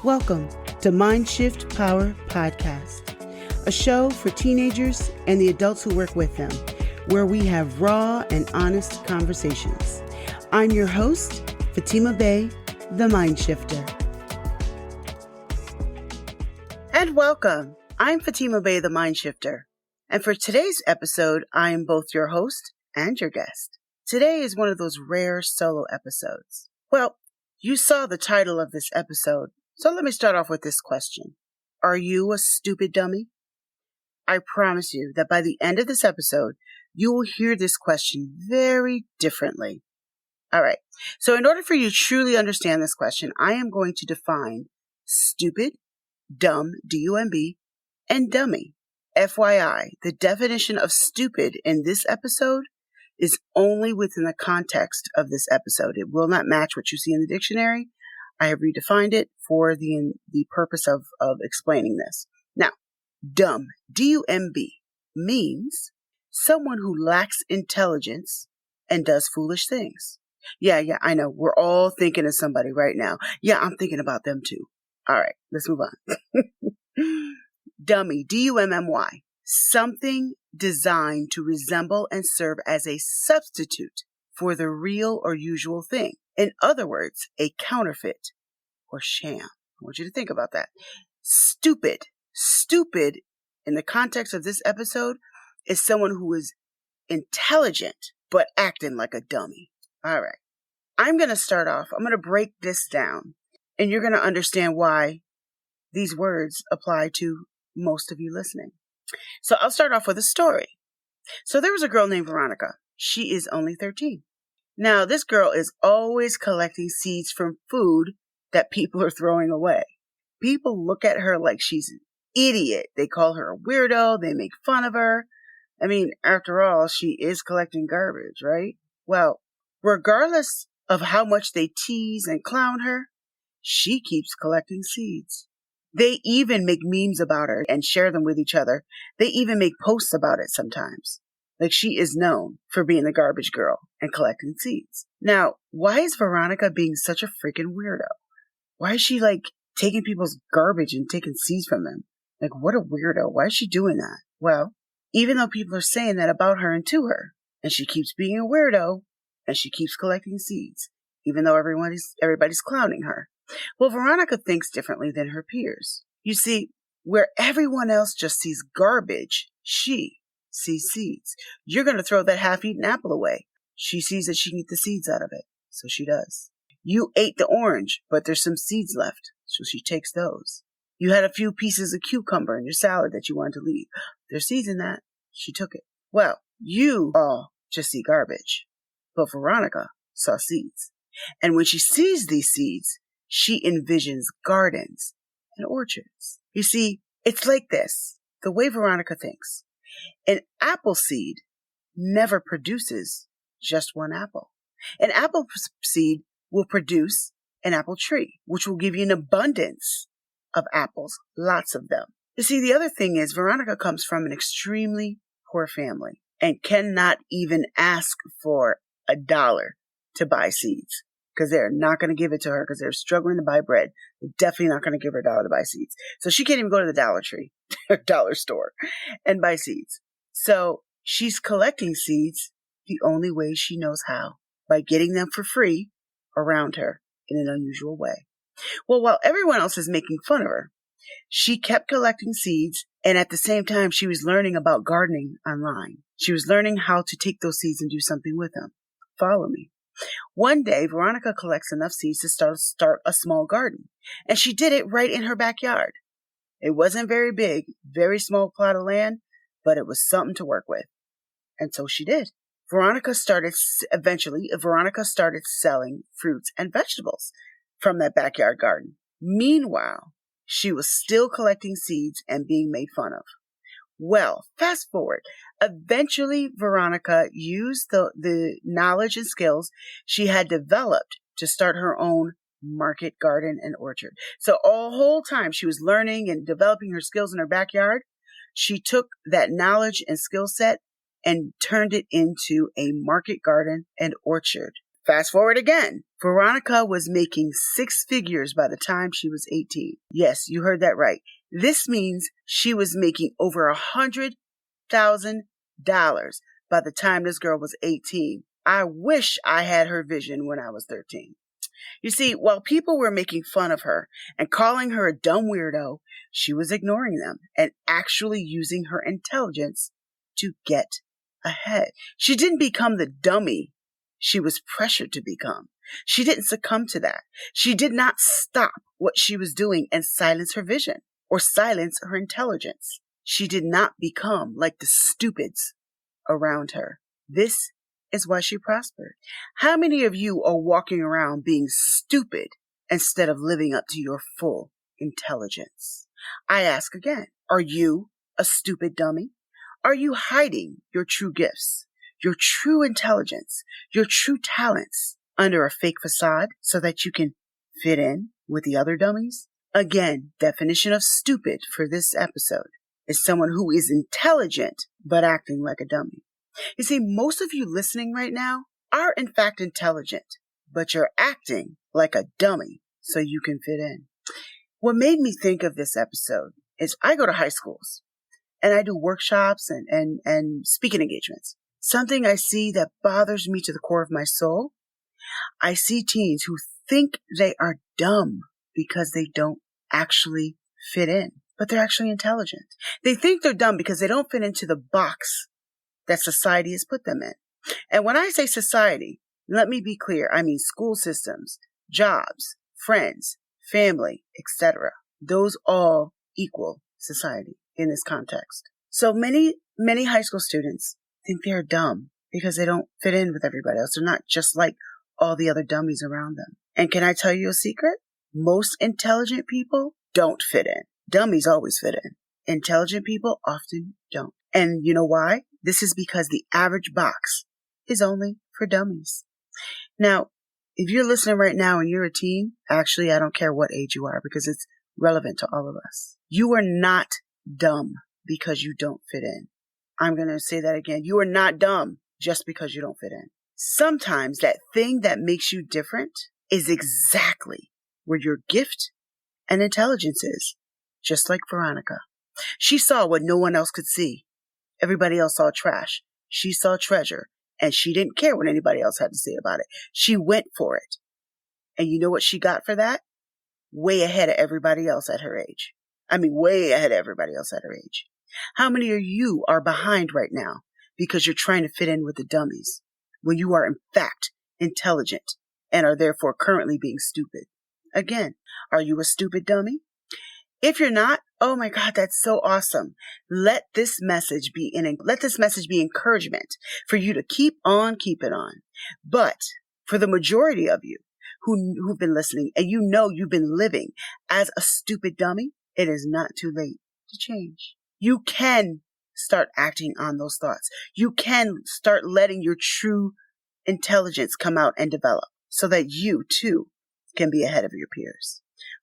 Welcome to Mindshift Power Podcast, a show for teenagers and the adults who work with them, where we have raw and honest conversations. I'm your host, Fatima Bae the Mindshifter. And welcome. I'm Fatima Bae the Mindshifter. And for today's episode, I am both your host and your guest. Today is one of those rare solo episodes. Well, you saw the title of this episode, so let me start off with this question. Are you a stupid dummy? I promise you that by the end of this episode, you will hear this question very differently. All right. So in order for you to truly understand this question, I am going to define stupid, dumb, D-U-M-B, and dummy. FYI, the definition of stupid in this episode is only within the context of this episode. It will not match what you see in the dictionary. I have redefined it for the purpose of explaining this. Now, dumb, D-U-M-B, means someone who lacks intelligence and does foolish things. Yeah, I know. We're all thinking of somebody right now. Yeah, I'm thinking about them too. All right, let's move on. Dummy, D-U-M-M-Y, something designed to resemble and serve as a substitute for the real or usual thing. In other words, a counterfeit or sham. I want you to think about that. Stupid in the context of this episode is someone who is intelligent but acting like a dummy. All right. I'm going to break this down, and you're going to understand why these words apply to most of you listening. So I'll start off with a story. So there was a girl named Veronica. She is only 13. Now, this girl is always collecting seeds from food that people are throwing away. People look at her like she's an idiot. They call her a weirdo. They make fun of her. I mean, after all, she is collecting garbage, right? Well, regardless of how much they tease and clown her, she keeps collecting seeds. They even make memes about her and share them with each other. They even make posts about it sometimes. Like, she is known for being the garbage girl and collecting seeds. Now, why is Veronica being such a freaking weirdo? Why is she taking people's garbage and taking seeds from them? Like, what a weirdo. Why is she doing that? Well, even though people are saying that about her and to her, and she keeps being a weirdo, and she keeps collecting seeds, even though everybody's clowning her. Well, Veronica thinks differently than her peers. You see, where everyone else just sees garbage, she sees seeds. You're going to throw that half-eaten apple away. She sees that she can eat the seeds out of it, so she does. You ate the orange, but there's some seeds left, so she takes those. You had a few pieces of cucumber in your salad that you wanted to leave. There's seeds in that. She took it. Well, you all just see garbage, but Veronica saw seeds. And when she sees these seeds, she envisions gardens and orchards. You see, it's like this, the way Veronica thinks. An apple seed never produces just one apple. An apple seed will produce an apple tree, which will give you an abundance of apples, lots of them. You see, the other thing is Veronica comes from an extremely poor family and cannot even ask for $1 to buy seeds because they're not going to give it to her because they're struggling to buy bread. They're definitely not going to give her $1 to buy seeds. So she can't even go to the Dollar Tree, dollar store, and buy seeds. So she's collecting seeds the only way she knows how, by getting them for free around her in an unusual way. Well, while everyone else is making fun of her, she kept collecting seeds, and at the same time, she was learning about gardening online. She was learning how to take those seeds and do something with them. Follow me. One day, Veronica collects enough seeds to start a small garden, and she did it right in her backyard. It wasn't very big, very small plot of land, but it was something to work with. And so she did. Veronica started selling fruits and vegetables from that backyard garden. Meanwhile, she was still collecting seeds and being made fun of. Well, fast forward. Eventually, Veronica used the knowledge and skills she had developed to start her own market garden and orchard. So all whole time she was learning and developing her skills in her backyard, she took that knowledge and skill set and turned it into a market garden and orchard. Fast forward again. Veronica was making six figures by the time she was 18. Yes, you heard that right. This means she was making over $100,000 by the time this girl was 18. I wish I had her vision when I was 13. You see, while people were making fun of her and calling her a dumb weirdo, she was ignoring them and actually using her intelligence to get ahead. She didn't become the dummy she was pressured to become. She didn't succumb to that. She did not stop what she was doing and silence her vision or silence her intelligence. She did not become like the stupids around her. This is why she prospered. How many of you are walking around being stupid instead of living up to your full intelligence? I ask again, are you a stupid dummy? Are you hiding your true gifts, your true intelligence, your true talents under a fake facade so that you can fit in with the other dummies? Again, definition of stupid for this episode is someone who is intelligent but acting like a dummy. You see, most of you listening right now are in fact intelligent, but you're acting like a dummy so you can fit in. What made me think of this episode is I go to high schools and I do workshops and speaking engagements. Something I see that bothers me to the core of my soul. I see teens who think they are dumb because they don't actually fit in, but they're actually intelligent. They think they're dumb because they don't fit into the box that society has put them in. And when I say society, let me be clear. I mean school systems, jobs, friends, family, etc. Those all equal society in this context. So many high school students think they're dumb because they don't fit in with everybody else. They're not just like all the other dummies around them. And can I tell you a secret? Most intelligent people don't fit in. Dummies always fit in. Intelligent people often don't. And you know why? This is because the average box is only for dummies. Now, if you're listening right now and you're a teen, actually, I don't care what age you are because it's relevant to all of us. You are not dumb because you don't fit in. I'm going to say that again. You are not dumb just because you don't fit in. Sometimes that thing that makes you different is exactly where your gift and intelligence is, just like Veronica. She saw what no one else could see. Everybody else saw trash. She saw treasure, and she didn't care what anybody else had to say about it. She went for it. And you know what she got for that? Way ahead of everybody else at her age. I mean, way ahead of everybody else at her age. How many of you are behind right now because you're trying to fit in with the dummies when you are in fact intelligent and are therefore currently being stupid? Again, are you a stupid dummy? If you're not, oh my God, that's so awesome. Let this message be encouragement for you to keep on keeping on. But for the majority of you who've been listening and you know you've been living as a stupid dummy, it is not too late to change. You can start acting on those thoughts. You can start letting your true intelligence come out and develop so that you too can be ahead of your peers.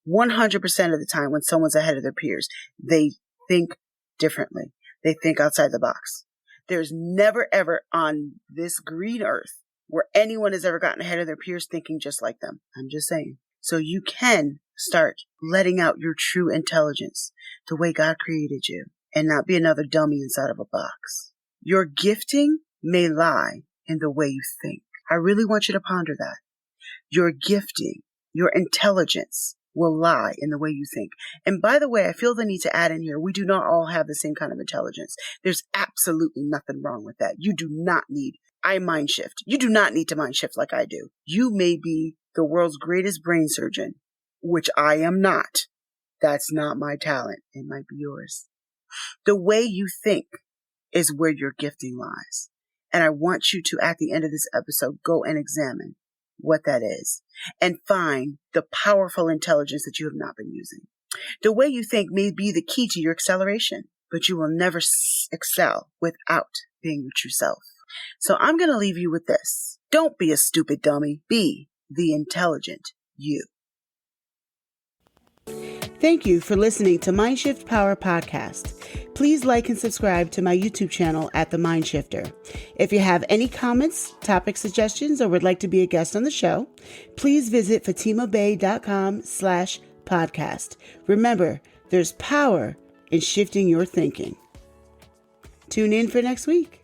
100% of the time when someone's ahead of their peers, they think differently. They think outside the box. There's never ever on this green earth where anyone has ever gotten ahead of their peers thinking just like them. I'm just saying. So you can start letting out your true intelligence the way God created you and not be another dummy inside of a box. Your gifting may lie in the way you think. I really want you to ponder that. Your gifting, your intelligence will lie in the way you think. And by the way, I feel the need to add in here, we do not all have the same kind of intelligence. There's absolutely nothing wrong with that. You do not need, I mind shift. You do not need to mind shift like I do. You may be the world's greatest brain surgeon, which I am not. That's not my talent. It might be yours. The way you think is where your gifting lies. And I want you to, at the end of this episode, go and examine what that is and find the powerful intelligence that you have not been using. The way you think may be the key to your acceleration, but you will never excel without being your true self. So I'm going to leave you with this. Don't be a stupid dummy. Be the intelligent you. Thank you for listening to Mindshift Power Podcast. Please like and subscribe to my YouTube channel at The Mindshifter. If you have any comments, topic suggestions, or would like to be a guest on the show, please visit fatimabae.com/podcast. Remember, there's power in shifting your thinking. Tune in for next week.